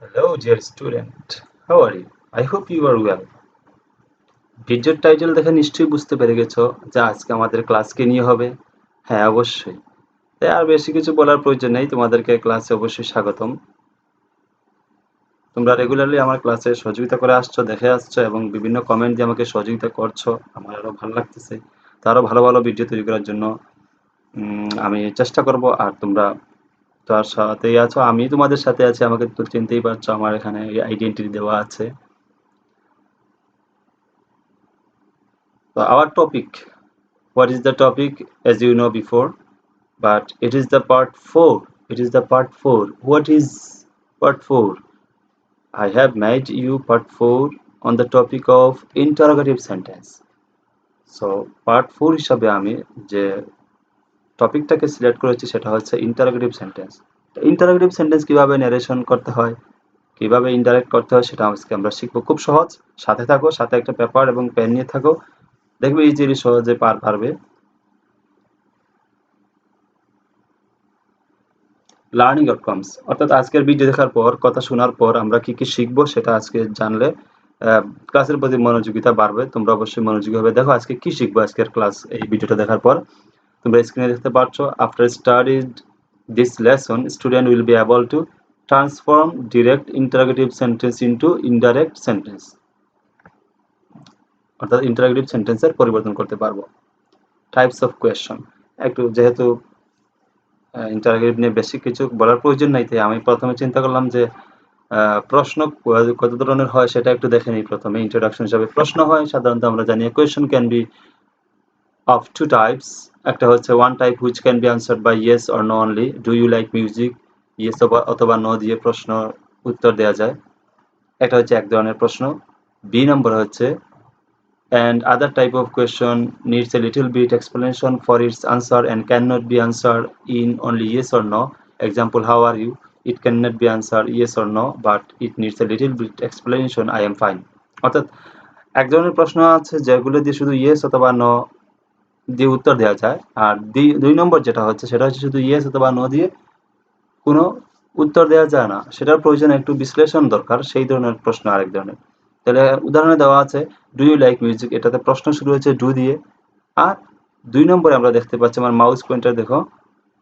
Hello, dear student. How are you? I hope you are well. ভিডিওর title দেখে নিশ্চয়ই বুঝতে পেরে গেছো যে আজকে আমাদের ক্লাস কি নিয়ে হবে। হ্যাঁ, অবশ্যই। তাই আর বেশি কিছু বলার প্রয়োজন নেই, তোমাদেরকে ক্লাসে অবশ্যই স্বাগতম। তোমরা রেগুলারলি আমার ক্লাসে সহযোগিতা করে আসছো, দেখে আসছো এবং বিভিন্ন কমেন্ট দিয়ে আমাকে সহযোগিতা করছো। আমার আরো ভালো লাগতেছে। তো আরো ভালো ভালো ভিডিও তৈরি করার জন্য আমি চেষ্টা করব। আর তোমরা তার সাথেই আছো, আমি তোমাদের সাথে আছি, আমাকে তো চিনতেই পারছো, আমার এখানে আইডেন্টিটি দেওয়া আছে। So our topic, what is the topic as you know before, but it is the part 4. It is the part 4. What is part 4? I have made you part 4 on the topic of interrogative sentence. So part 4 হিসাবে আমি যে টপিকটাকে select করেছি সেটা হচ্ছে interrogative sentence. Interrogative sentence কিভাবে narration করতে হয়, কিভাবে ইনডাইরেক্ট করতে হয় সেটা আজকে আমরা শিখবো। খুব সহজ, সাথে থাকো, সাথে একটা পেপার এবং পেন নিয়ে থাকো, দেখবে ইজিলি সহজে পারবে। লার্নিং আউটকামস অর্থাৎ আজকের ভিডিও দেখার পর, কথা শোনার পর আমরা কি কি শিখবো সেটা আজকে জানলে ক্লাসের প্রতি মনোযোগিতা বাড়বে। তোমরা অবশ্যই মনোযোগী হবে। দেখো আজকে কি শিখবো আজকের ক্লাস, এই ভিডিওটা দেখার পর তোমরা স্ক্রিনে দেখতে পাচ্ছো, after studied this lesson student will be able to transform direct interrogative sentence into indirect sentence, অর্থাৎ ইন্টারোগেটিভ সেন্টেন্সের পরিবর্তন করতে পারবো। টাইপস অফ কোয়েশ্চন, একটু যেহেতু ইন্টারোগেটিভ নিয়ে বেশি কিছু বলার প্রয়োজন নাই, তাই আমি প্রথমে চিন্তা করলাম যে প্রশ্ন কত ধরনের হয় সেটা একটু দেখে নিই। প্রথমে ইন্ট্রোডাকশন হিসাবে প্রশ্ন হয় সাধারণত আমরা জানি। Question can be of two types. একটা হচ্ছে one type which can be answered by yes or no only. Do you like music, yes অথবা নো দিয়ে প্রশ্ন উত্তর দেওয়া যায়। এটা হচ্ছে এক ধরনের প্রশ্ন। বি নম্বর হচ্ছে and other type of question needs a little bit explanation for its answer and cannot be answered in only yes or no. Example, how are you? It cannot be answered yes or no, but it needs a little bit explanation, I am fine. অর্থাৎ এক ধরনের প্রশ্ন আছে যেগুলো দিয়ে শুধু yes অথবা no দিয়ে উত্তর দেওয়া যায়, আর দুই নম্বর যেটা হচ্ছে সেটা হচ্ছে শুধু ইয়েস অথবা নো দিয়ে কোনো উত্তর দেওয়া যায় না, সেটার প্রয়োজনে একটু বিশ্লেষণ দরকার, সেই ধরনের প্রশ্ন আরেক ধরনের। তাহলে উদাহরণে দেওয়া আছে ডু ইউ লাইক মিউজিক, এটাতে প্রশ্ন শুরু হয়েছে ডু দিয়ে। আর দুই নম্বরে আমরা দেখতে পাচ্ছি, আমার মাউস পয়েন্টার দেখো,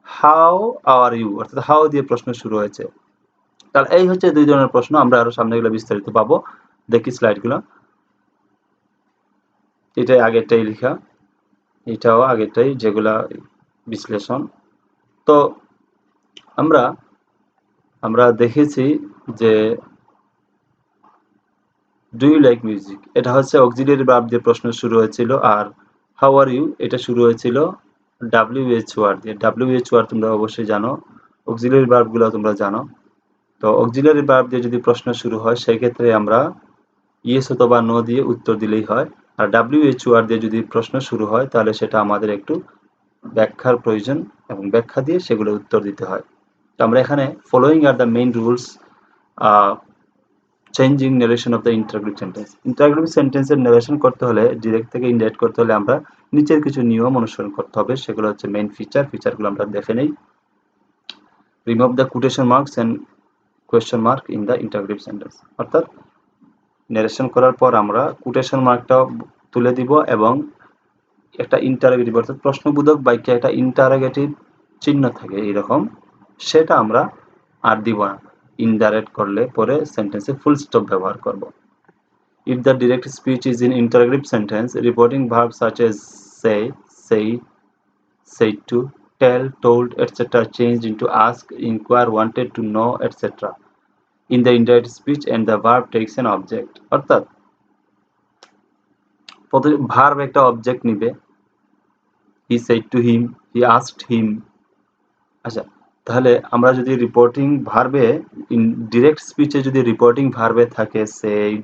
হাউ আর ইউ, অর্থাৎ হাউ দিয়ে প্রশ্ন শুরু হয়েছে। তাহলে এই হচ্ছে দুই ধরনের প্রশ্ন, আমরা আরো সামনে এগুলো বিস্তারিত পাবো। দেখি স্লাইডগুলো, এটাই আগেরটাই লেখা, এটাও আগেরটাই, যেগুলা বিশ্লেষণ। তো আমরা আমরা দেখেছি যে ডু ইউ লাইক মিউজিক এটা হচ্ছে অক্সিলিয়ারি ভার্ব দিয়ে প্রশ্ন শুরু হয়েছিল, আর হাউ আর ইউ এটা শুরু হয়েছিল ডাব্লিউএইচ ওয়ার্ড দিয়ে। ডাব্লিউএইচ ওয়ার্ড তোমরা অবশ্যই জানো, অক্সিলিয়ারি ভার্বগুলো তোমরা জানো। তো অক্সিলিয়ারি ভার্ব দিয়ে যদি প্রশ্ন শুরু হয় সেই ক্ষেত্রে আমরা ইয়েস অথবা নো দিয়ে উত্তর দিলেই হয়। আর ডাব্লিউএইচ ওয়ার্ড দিয়ে যদি প্রশ্ন শুরু হয় তাহলে সেটা আমাদের একটু ব্যাখ্যার প্রয়োজন এবং ব্যাখ্যা দিয়ে সেগুলো উত্তর দিতে হয়। তো আমরা এখানে following are the main rules changing narration of the interrogative sentence. Interrogative সেন্টেন্সের নারেশন করতে হলে, ডিরেক্ট থেকে ইনডাইরেক্ট করতে হলে আমরা নিচের কিছু নিয়ম অনুসরণ করতে হবে, সেগুলো হচ্ছে মেইন ফিচারগুলো আমরা দেখে নেই। Remove the quotation marks and question mark in the interrogative sentence, অর্থাৎ নারেশন করার পর আমরা কোটেশন মার্কটাও তুলে দিব এবং একটা ইন্টারোগেটিভ অর্থাৎ প্রশ্নবোধক বাক্যে একটা ইন্টারোগেটিভ চিহ্ন থাকে এইরকম, সেটা আমরা আর দিব না। ইনডাইরেক্ট করলে পরে সেন্টেন্সে ফুল স্টপ ব্যবহার করব। If the direct speech is in interrogative sentence, reporting verbs such as say, said, said to, tell, told, etc. changed into ask, inquire, wanted to know, etc. in the indirect speech, and the verb takes an object. অর্থাৎ verb একটা object নিবে, he said to him, he asked him। আচ্ছা, তাহলে আমরা যদি reporting ভার্বে, direct স্পিচে যদি reporting ভার্বে থাকে said,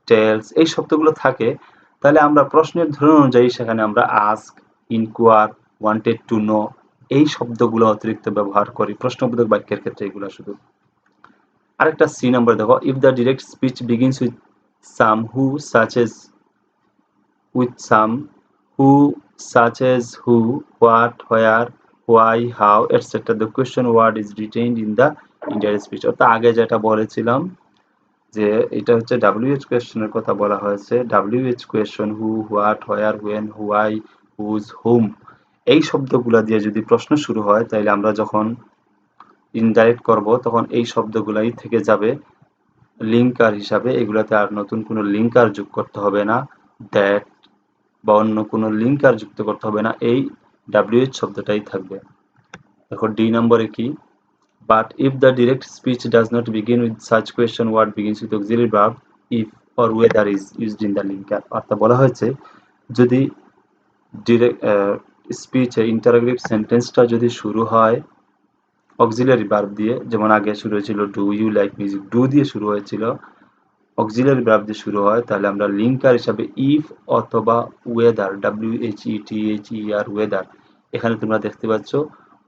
tales, এই শব্দগুলো থাকে, তাহলে আমরা প্রশ্নের ধরন অনুযায়ী সেখানে আমরা ask, inquire, wanted to know এই শব্দগুলো অতিরিক্ত ব্যবহার করি প্রশ্নবোধক বাক্যের ক্ষেত্রে, এগুলো শুধু। আরেকটা সি নাম্বার দেখো, if the direct speech begins with some, who, such as, with some, who, such as who, what, where, why, how, etc. The question word is retained in the indirect speech অর্থাৎ আগে যেটা বলেছিলাম যে এটা হচ্ছে WH কোয়েশ্চেনের কথা বলা হয়েছে। WH question who, what, where, when, why, whose, whom এই শব্দগুলা দিয়ে যদি প্রশ্ন শুরু হয় তাহলে আমরা যখন ইনডাইরেক্ট করব তখন এই শব্দগুলাই থেকে যাবে লিঙ্কার হিসাবে। এগুলাতে আর নতুন কোনো লিঙ্কার যোগ করতে হবে না, দ্যাট বা অন্য কোনো লিঙ্কার যুক্ত করতে হবে না, এই WH শব্দটাই থাকবে। দেখো ডি নম্বরে কি, but if the direct speech does not begin with such question word begins with auxiliary verb if or whether is used in the linker অর্থাৎ বলা হয়েছে যদি ডিরেক্ট স্পিচে ইন্টারোগেটিভ সেন্টেন্সটা যদি শুরু হয় অক্সিলারি ভার্ব দিয়ে, যেমন আগে শুরু হয়েছিল do you like music, do দিয়ে শুরু হয়েছিল, অক্সিলারি ভার্ব দিয়ে শুরু হয়, তাহলে আমরা লিঙ্কার হিসাবে ইফ অথবা ওয়েদার, WHETHER ওয়েদার, এখানে তোমরা দেখতে পাচ্ছ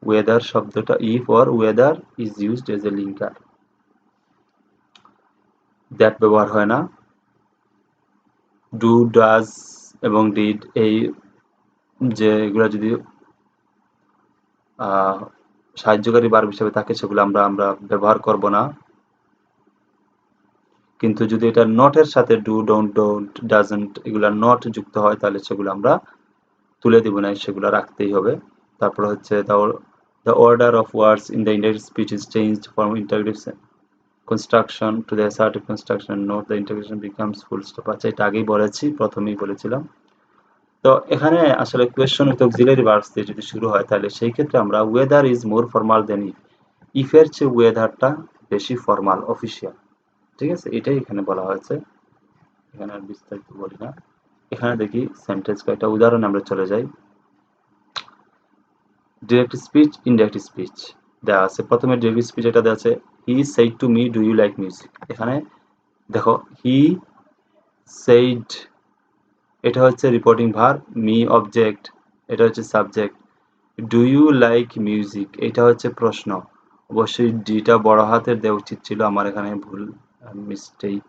ওয়েদার শব্দটা if or weather is used as a linker, that ব্যবহার হয় না। ডু, ডাজ এবং ডিড এই যে এগুলা যদি সাহায্যকারী ভার্ব হিসেবে থাকে সেগুলো আমরা ব্যবহার করব না। কিন্তু যদি এটা নটের সাথে ডু, ডোন্ট, ডাজন্ট এগুলা নট যুক্ত হয় তাহলে সেগুলো আমরা তুলে দিব না, সেগুলো রাখতেই হবে। তারপর হচ্ছে the order of words in the indirect speech is changed from interrogative construction to the assertive construction. Note the integration becomes full stop। আচ্ছা এটা আগেই বলেছি, প্রথমেই বলেছিলাম। তো এখানে আসলে কোয়েশ্চন উইথ অক্সিলারি ভার্বস দিয়ে যদি শুরু হয় তাহলে সেই ক্ষেত্রে আমরা whether is more formal than if, ইফের চেয়ে ওয়েদারটা বেশি ফর্মাল, অফিসিয়াল। ঠিক আছে, এটাই এখানে বলা হয়েছে, এখানে আর বিস্তারিত বলি না। এখানে দেখি সেন্টেন্স কয়েকটা উদাহরণ আমরা চলে যাই। ডিরেক্ট স্পিচ, ইনডাইরেক্ট স্পিচ দেওয়া আছে। প্রথমে ডিরেক্ট স্পিচ এটা দেওয়া আছে, he said to me do you like music. এখানে দেখো হি সেইড এটা হচ্ছে রিপোর্টিং ভার্ব, মি অবজেক্ট, এটা হচ্ছে subject, do you like music এটা হচ্ছে প্রশ্ন। অবশ্যই ডিটা বড় হাতের দেওয়া উচিত ছিল, আমার এখানে ভুল, মিস্টেক,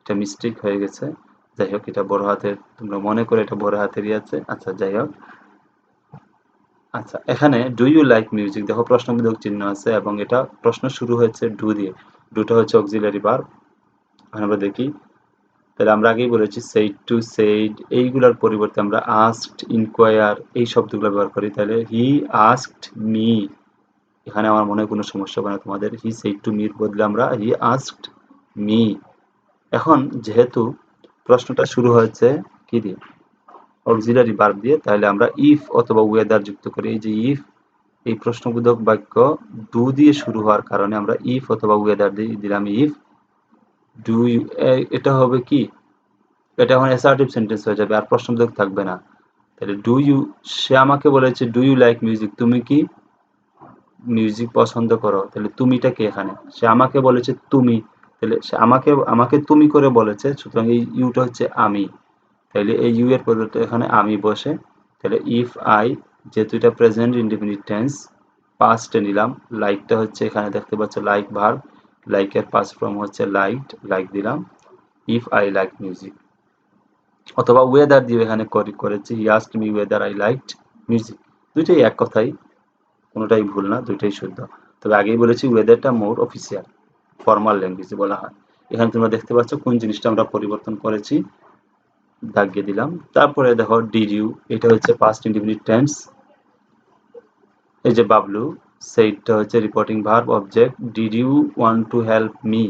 এটা মিস্টেক হয়ে গেছে। যাই হোক এটা বড় হাতের, তোমরা মনে করে এটা বড় হাতেরই আছে। আচ্ছা যাই হোক, আচ্ছা এখানে ডু ইউ লাইক মিউজিক দেখো প্রশ্নবোধক চিহ্ন আছে এবং এটা প্রশ্ন শুরু হয়েছে ডু দিয়ে, ডুটা হচ্ছে অক্সিলারি ভার্ব। এখন আমরা দেখি, তাহলে আমরা আগেই বলেছি সেইড টু, সেইড এইগুলোর পরিবর্তে আমরা আস্কড, ইনকোয়ার এই শব্দগুলো ব্যবহার করি। তাহলে হি আস্কড মি, এখানে আমার মনে হয় কোনো সমস্যা হবে না তোমাদের, হি সেইড টু মির বদলে আমরা হি আস্কড মি। এখন যেহেতু প্রশ্নটা শুরু হয়েছে কি দিয়ে, অক্সিলারি ভার্ব দিয়ে, তাহলে আমরা ইফ অথবা ওয়েদার যুক্ত করি। এই যে ইফ, এই প্রশ্নবোধক বাক্য ডু দিয়ে শুরু হওয়ার কারণে আমরা ইফ অথবা ওয়েদার দিয়ে দিলাম ইফ ডু ইউ, এটা হবে কি, এটা এখন অ্যাসার্টিভ সেন্টেন্স হয়ে যাবে, আর প্রশ্নবোধক থাকবে না। তাহলে ডু ইউ, সে আমাকে বলেছে ডু ইউ লাইক মিউজিক, তুমি কি মিউজিক পছন্দ করো, তাহলে তুমিটা কি এখানে, সে আমাকে বলেছে তুমি, তাহলে সে আমাকে আমাকে তুমি করে বলেছে, সুতরাং এই ইউটা হচ্ছে আমি, তাহলে এই ইউ এর পরিবর্তে এখানে আমি বসে, তাহলে ইফ আই, যেহেতু এটা প্রেজেন্ট ইনডিফিনিট টেন্স, পাস্টে নিলাম, লাইকটা হচ্ছে এখানে দেখতে পাচ্ছ লাইক ভার্ব, লাইকের পাস্ট ফর্ম হচ্ছে লাইকড, লাইক দিলাম, ইফ আই লাইক মিউজিক। অথবা ওয়েদার দিয়ে এখানে করেছি, হি asked me weather I liked music, দুইটাই এক কথাই, কোনোটাই ভুল না, দুইটাই শুদ্ধ। তবে আগেই বলেছি ওয়েদারটা মোর অফিসিয়াল, ফর্মাল ল্যাঙ্গুয়েজে বলা হয়। এখানে তোমরা দেখতে পাচ্ছ কোন জিনিসটা আমরা পরিবর্তন করেছি, দাগিয়ে দিলাম। তারপরে দেখো ডিড ইউ, এটা হচ্ছে পাস্ট ইনডিফিনিট টেন্স, এই যে বাবলু, সেইটা হচ্ছে reporting verb object, did you want to help me,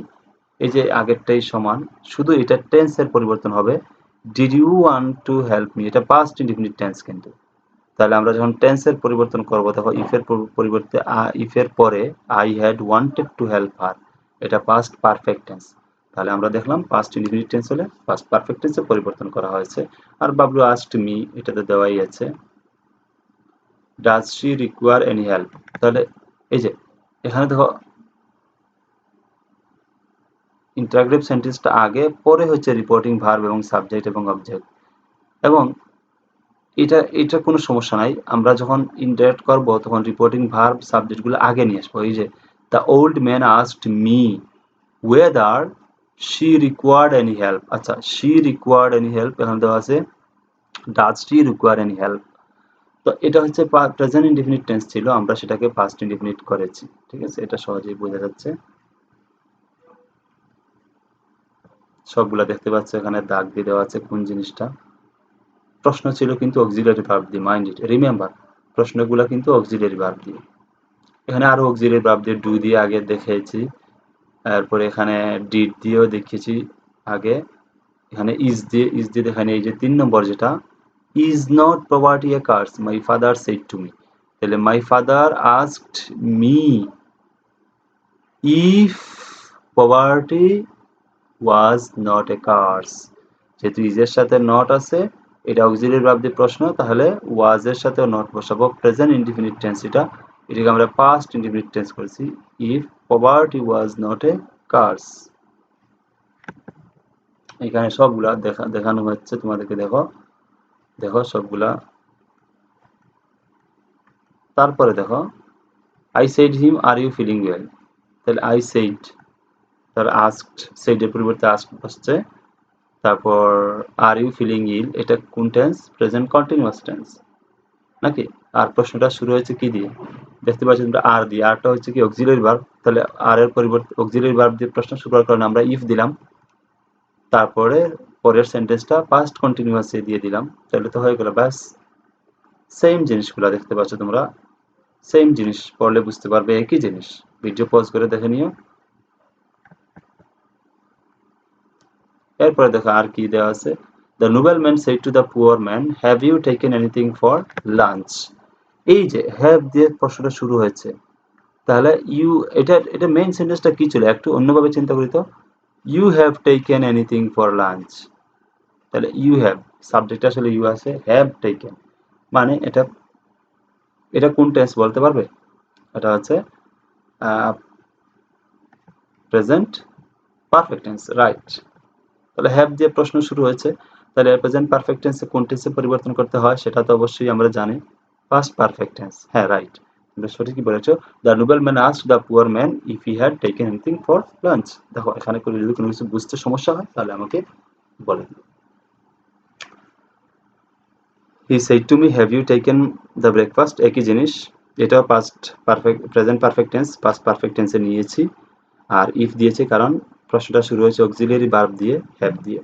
এই যে আগেরটাই সমান, শুধু এটা টেন্সের পরিবর্তন হবে, did you want to help me এটা পাস্ট ইনডিফিনিট টেন্স কিন্তু। তাহলে আমরা যখন টেন্সের পরিবর্তন করব দেখো ইফের পরিবর্তে ইফের পরে I had wanted to help হার, এটা পাস্ট পারফেক্ট টেন্স। তাহলে আমরা দেখলাম পাস্ট ইনডিফিনিট টেন্স হলে পাস্ট পারফেক্ট টেন্সে পরিবর্তন করা হয়েছে। আর বাবলু আস্কড মি, এটাতে দেওয়াই আছে। Does she require any help, তাহলে এই যে এখানে দেখো ইন্টারোগেটিভ সেন্টেন্সটা আগে, পরে হচ্ছে রিপোর্টিং ভার্ব এবং সাবজেক্ট এবং অবজেক্ট, এবং এটা কোনো সমস্যা নাই। আমরা যখন ইন্টারেক্ট করব তখন রিপোর্টিং ভার্ব সাবজেক্টগুলো আগে নিয়ে আসবো। এই যে the old man asked me weather she required any help, আচ্ছা শি রিকোয়ার্ড এনি হেল্প এখানে দেওয়া আছে does she require any help, তো এটা হচ্ছে প্রেজেন্ট ইনডিফিনিট টেন্স ছিল, আমরা সেটাকে পাস্ট ইনডিফিনিট করেছি। ঠিক আছে, এটা সহজেই বোঝা যাচ্ছে। সবগুলা দেখতে পাচ্ছ এখানে দাগ দিয়ে দেওয়া আছে কোন জিনিসটা। প্রশ্ন ছিল কিন্তু অক্সিলারি ভার্ব দিয়ে, মাইন্ড ইট, রিমেম্বার প্রশ্নগুলা কিন্তু অক্সিলারি ভার্ব দিয়ে। এখানে আরো অক্সিলারি ভার্ব দিয়ে ডু দিয়ে আগে দেখেছি, তারপরে এখানে ডিড দিয়েও দেখিয়েছি আগে, এখানে ইজ দিয়ে এখানে এই যে 3 নম্বর যেটা, is not property a curse my father said to me, তাহলে my father asked me if poverty was not a curse. যেহেতু ইজের সাথে নট আছে, এটা অক্সিলারি ভার্ব দিয়ে প্রশ্ন, তাহলে ওয়াজ এর সাথেও নট বসাবো। প্রেজেন্ট ইনডিফিনিট টেন্স এটাকে আমরা পাস্ট ইনডিফিনিট টেন্স করেছি, if poverty was not a curse. এখানে সবগুলা দেখানো হচ্ছে তোমাদেরকে, দেখো দেখো সবগুলা। তারপরে দেখো, I said him are you feeling well, তাহলে আই সেড, তাহলে আস্কড, সেডের পরিবর্তে আস্কড বসছে। তারপর আর ইউ ফিলিং ইল, এটা কোন টেন্স? প্রেজেন্ট কন্টিনিউয়াস টেন্স নাকি? আর প্রশ্নটা শুরু হয়েছে কি দিয়ে? দেখতে পাচ্ছি তোমরা আর দিয়ে, আরটা হচ্ছে কি অক্সিলারি ভার্ব, তাহলে আর এর পরিবর্তে অক্সিলারি ভার্ব দিয়ে প্রশ্ন শুরু করার কারণে আমরা ইফ দিলাম, তারপরে পরের সেন্টেন্সটা পাস্ট কন্টিনিউয়াসে দিয়ে দিলাম, তাহলে তো হয়ে গেল ব্যাস। সেম জিনিসগুলো দেখতে পাচ্ছ তোমরা, সেম জিনিস পড়লে বুঝতে পারবে একই জিনিস। ভিডিও পজ করে দেখে নিও। এরপরে দেখো আর কি দেওয়া আছে, the nobleman said to the poor man, have you taken anything for lunch. এই যে হ্যাভ দিয়ে প্রশ্নটা শুরু হয়েছে, তাহলে ইউ, এটা মেইন সেন্টেন্সটা কি ছিল একটু অন্যভাবে চিন্তা করি তো। You have taken anything for lunch, তাহলে ইউ হ্যাভ, সাবজেক্ট আসলে ইউ আছে, হ্যাভ টেকেন মানে এটা, এটা কোন টেন্স বলতে পারবে? এটা হচ্ছে প্রেজেন্ট পারফেক্ট টেন্স, রাইট। তাহলে হ্যাভ দিয়ে প্রশ্ন শুরু হয়েছে, তাহলে প্রেজেন্ট পারফেক্ট টেন্সে কোন টেন্সে পরিবর্তন করতে হয় সেটা তো অবশ্যই আমরা জানি, পাস্ট পারফেক্ট টেন্স। হ্যাঁ রাইট, তুমি সঠিকই বলেছো। The Nobel man asked the poor man if he had taken anything for lunch. দেখো এখানে যদি কোনো কিছু বুঝতে সমস্যা হয় তাহলে আমাকে বলে দিও। He said to me have you taken the breakfast, একই জিনিস, এটাও past perfect, present perfect tense past perfect টেন্সে নিয়েছি। আর ইফ দিয়েছে কারণ প্রশ্নটা শুরু হয়েছে অক্সিলিয়ারি ভার্ব দিয়ে, হ্যাভ দিয়ে।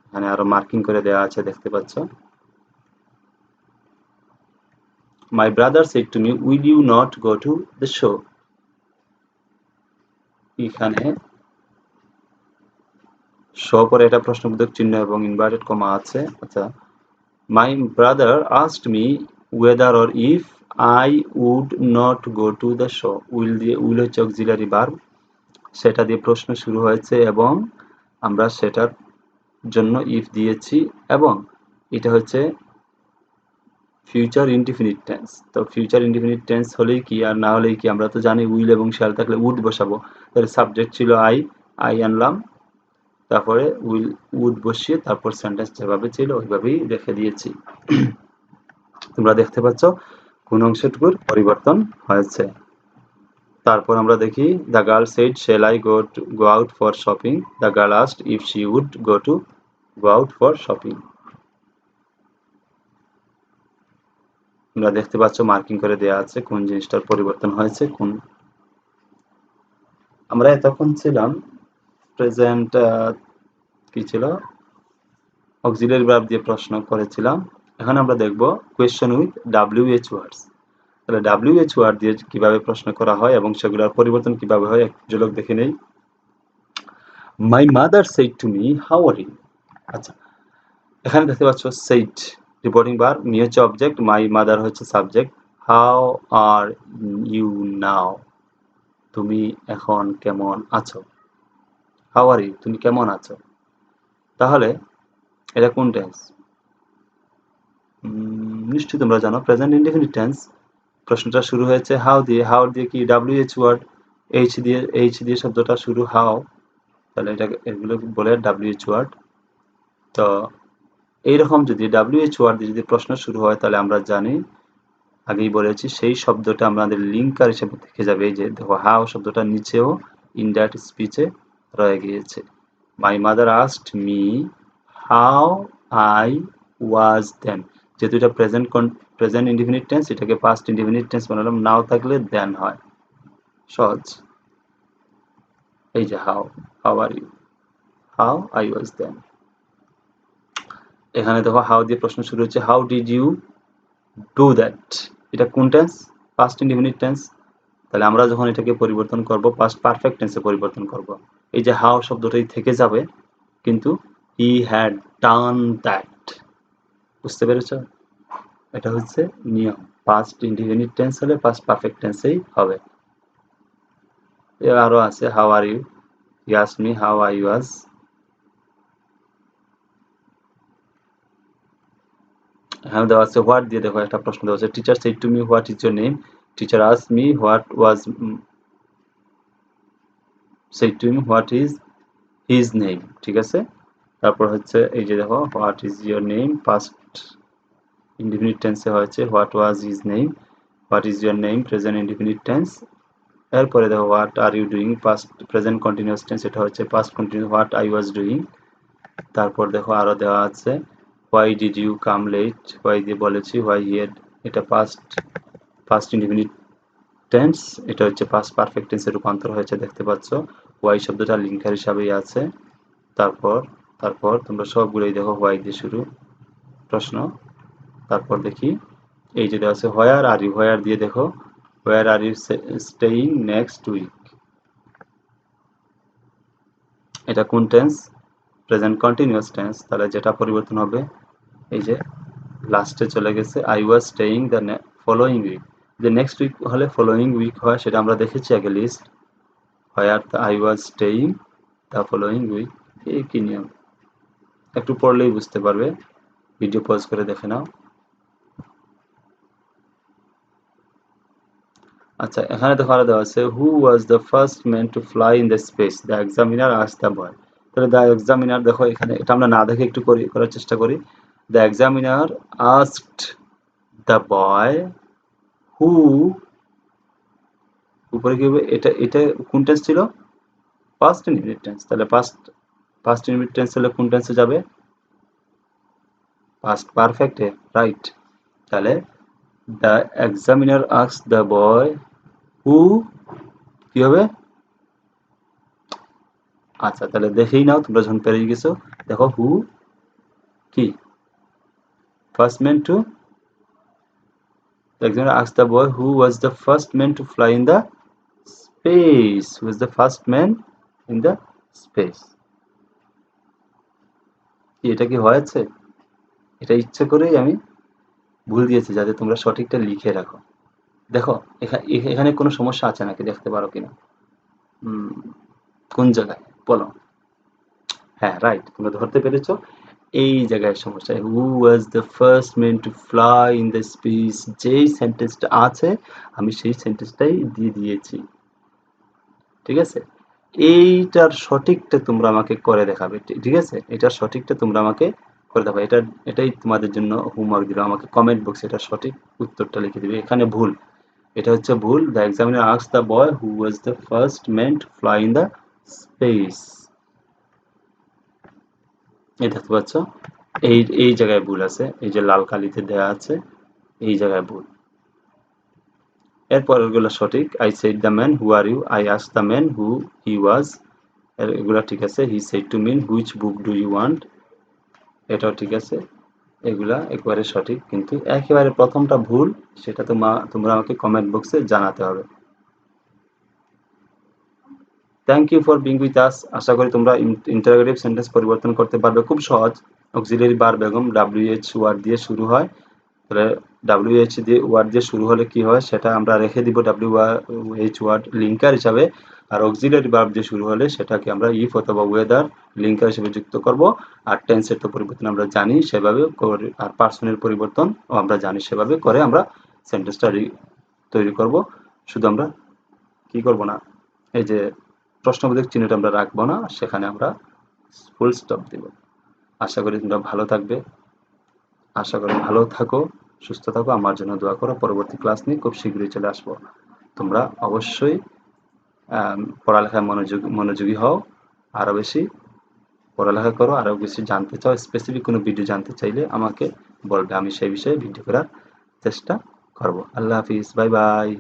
এখানে আরো মার্কিং করে দেওয়া আছে দেখতে পাচ্ছ। My brother said to me will you not go to the show, এখানে শো পরে এটা প্রশ্নবোধক চিহ্ন এবং ইনভার্টেড কমা আছে। আচ্ছা, my brother asked me whether or if I would not go to the show, will দিয়ে, উইল হচ্ছে অক্সিলারি ভার্ব, সেটা দিয়ে প্রশ্ন শুরু হয়েছে এবং আমরা সেটার জন্য ইফ দিয়েছি, এবং এটা হচ্ছে ফিউচার ইনডিফিনিট টেন্স। তো ফিউচার ইনডিফিনিট টেন্স হলেই কি আর না হলেই কি, আমরা তো জানি উইল এবং শ্যাল থাকলে উড বসাবো, তাহলে সাবজেক্ট ছিল আই আনলাম, তারপরে উইল উড বসিয়ে তারপর সেন্টেন্স যেভাবে ছিল ওইভাবেই রেখে দিয়েছি। তোমরা দেখতে পাচ্ছ কোন অংশটুকুর পরিবর্তন হয়েছে। তারপর আমরা দেখি, the girl said shall I go out for shopping, the girl asked if she would go out for shopping. তোমরা দেখতে পাচ্ছ মার্কিং করে দেওয়া আছে কোন জিনিসটার পরিবর্তন হয়েছে। কোন, আমরা এতক্ষণ ছিলাম প্রেজেন্ট কি ছিল, অক্সিলারি ভার্ব দিয়ে প্রশ্ন করেছিলাম। এখন আমরা দেখব কোয়েশ্চেন উইথ WH ওয়ার্ডস। তাহলে WH ওয়ার্ড দিয়ে কিভাবে প্রশ্ন করা হয় এবং সেগুলোর পরিবর্তন কিভাবে হয় এক ঝলক দেখে নেই। My mother said to me how are you. আচ্ছা, এখানে দেখতে পাচ্ছ সেড রিপোর্টিং ভার্ব, মি হচ্ছে অবজেক্ট, মাই মাদার হচ্ছে subject, how are you now, তুমি এখন কেমন আছো, হাউ আর ইউ তুমি কেমন আছো। তাহলে এটা কোন টেন্স? নিশ্চয়ই তোমরা জানো প্রেজেন্ট ইনডেফিনিট টেন্স। প্রশ্নটা শুরু হয়েছে হাউ দিয়ে, হাউ দিয়ে কি WH ওয়ার্ড, এইচ দিয়ে শব্দটা শুরু, হাউ, তাহলে এটা এগুলো বলে WH ওয়ার্ড। তো এইরকম যদি WH ওয়ার্ড দিয়ে যদি প্রশ্ন শুরু হয় তাহলে আমরা জানি, আগেই বলেছি, সেই শব্দটা আমাদের লিঙ্কার হিসেবে থেকে যাবে। এই যে দেখো হাউ শব্দটা নিচেও ইনডাইরেক্ট স্পিচে রয়ে গিয়েছে। My mother asked me how I was then, যেহেতু এটা প্রেজেন্ট ইনডিফিনিট টেন্স, এটাকে পাস্ট ইনডিফিনিট টেন্স বানালাম। নাও থাকলে দেন হয়, সহজ। এই যে how are you, how I was then. এখানে দেখো হাউ দিয়ে প্রশ্ন শুরু হচ্ছে, how did you do that. এটা কোন টেন্স? Past indefinite tense. তাহলে আমরা যখন এটাকে পরিবর্তন করব, পাস্ট পারফেক্ট টেন্সে পরিবর্তন করব, এই যে হাউ শব্দটাই থেকে যাবে, কিন্তু হি হ্যাড ডান দ্যাট। বুঝতে পেরেছ? এটা হচ্ছে নিয়ম। পাস্ট ইনডিফিনিট টেন্স হলে পাস্ট পারফেক্ট টেন্সেই হবে। আরো আছে, how are you, he asked me how I was. হ্যাঁ দেওয়া আছে হোয়াট দিয়ে, দেখো একটা প্রশ্ন দেওয়া আছে, teacher said to me what is your name, teacher asked me what was said to me what is his name. ঠিক আছে, তারপর হচ্ছে এই যে দেখো what is your name, past indefinite টেন্সে হয়েছে what was his name, what is your name present indefinite tense. এরপরে দেখো what are you doing, past present continuous tense, এটা হচ্ছে past continue what I was doing. তারপর দেখো আরো দেওয়া আছে, why did you come late, why দিয়ে বলেছি, হোয়াই হিয়ার, এটা পাস্ট ইনডিফিনিট টেন্স, এটা হচ্ছে পাস্ট পারফেক্ট টেন্সে রূপান্তর হয়েছে, দেখতে পাচ্ছ। হোয়াই শব্দটা লিঙ্কার হিসাবেই আছে। তারপর তারপর তোমরা সবগুলোই দেখো হোয়াই দিয়ে শুরু প্রশ্ন। তারপর দেখি এই যে দেওয়া আছে হোয়ার আর ইউ, হোয়ার দিয়ে দেখো where are you staying next week, এটা কোন টেন্স? Present continuous tense. তাহলে যেটা পরিবর্তন হবে, এই যে লাস্টে চলে গেছে, I was staying the following week. যে নেক্সট উইক হলে ফলোয়িং উইক হয়, সেটা আমরা দেখেছি আগে list. Where I was staying the following week, এই কি নিয়ম একটু পড়লেই বুঝতে পারবে, ভিডিও পজ করে দেখে নাও। আচ্ছা, এখানে দেখো আরো দেওয়া আছে, who was the first man to fly in the space, the examiner asked the boy. তাহলে দ্য এক্সামিনার, দেখো এখানে এটা আমরা না দেখে একটু করার চেষ্টা করি। The examiner asked the boy who, উপরে কি হবে, এটা এটা কোন টেন্স ছিল? Past indefinite tense. তাহলে পাস্ট ইনডিফিনিট টেন্স হলে কোন টেন্সে যাবে? পাস্ট পারফেক্টে, রাইট। তাহলে the examiner asked the boy who, কি হবে? আচ্ছা, তাহলে দেখেই নাও তোমরা যখন পেরে গেছো। দেখো হু কি, first man two, the examiner asked the boy who was the first man to fly in the space, who was the first man in the space। এটা কি হয়েছে? এটা ইচ্ছে করেই আমি ভুল দিয়েছি যাতে তোমরা সঠিকটা লিখে রাখো। দেখো এখানে কোনো সমস্যা আছে নাকি, দেখতে পারো কিনা? কোন জায়গায় বলো? হ্যাঁ রাইট, তোমরা ধরতে পেরেছো। এই জায়গায় সমস্যা, who was the first man to fly in the space, যেই সেন্টেন্সটা আছে আমি সেই সেন্টেন্সটাই দিয়ে দিয়েছি। ঠিক আছে, এইটার সঠিকটা তোমরা আমাকে করে দেখাবে। ঠিক আছে, এটার সঠিকটা তোমরা আমাকে করে দেখাবে। এটাই তোমাদের জন্য হোমওয়ার্ক দিলাম, আমাকে কমেন্ট বক্সে এটা সঠিক উত্তরটা লিখে দিবে। এখানে ভুল, এটা হচ্ছে ভুল। The examiner asked the boy who was the first man to fly in the space, এই দেখতে পাচ্ছ, এই জায়গায় ভুল আছে, এই যে লাল কালিতে দেয়া আছে, এই জায়গায় ভুল। এরপর এগুলো সঠিক, I said the man who are you, I asked the man who he was, এগুলা ঠিক আছে। He said to me which book do you want, এটাও ঠিক আছে। এগুলা একবারে সঠিক, কিন্তু একেবারে প্রথমটা ভুল, সেটা তোমরা আমাকে কমেন্ট বক্সে জানাতে হবে। Thank you for being with us. আশা করি তোমরা ইন্টারোগেটিভ সেন্টেন্স পরিবর্তন করতে পারবে খুব সহজ। অক্সিলিয়ারি বার বেগম WH ওয়ার্ড দিয়ে শুরু হয়, তাহলে WH দিয়ে ওয়ার্ড দিয়ে শুরু হলে কি হয় সেটা আমরা রেখে দিব WH ওয়ার্ড লিঙ্কার হিসাবে, আর অক্সিলিয়ারি ভার্ব দিয়ে শুরু হলে সেটাকে আমরা ইফ অথবা ওয়েদার লিঙ্কার হিসেবে যুক্ত করব। আর টেন্সের তো পরিবর্তন আমরা জানি সেভাবে করে, আর পার্সনের পরিবর্তন আমরা জানি সেভাবে করে আমরা সেন্টেন্সটা তৈরি করব। শুধু আমরা কি করব না, এই যে প্রশ্নবোধক চিহ্নটা আমরা রাখবো না, সেখানে আমরা ফুল স্টপ দেব। আশা করি তোমরা ভালো থাকবে, আশা করি ভালো থাকো, সুস্থ থাকো, আমার জন্য দোয়া করো। পরবর্তী ক্লাস নিয়ে খুব শীঘ্রই চলে আসবো। তোমরা অবশ্যই পড়ালেখায় মনোযোগী হও, আরো বেশি পড়ালেখা করো, আরো বেশি জানতে চাও, স্পেসিফিক কোনো ভিডিও জানতে চাইলে আমাকে বলবে, আমি সেই বিষয়ে ভিডিও করার চেষ্টা করব। আল্লাহ হাফিজ, বাই বাই।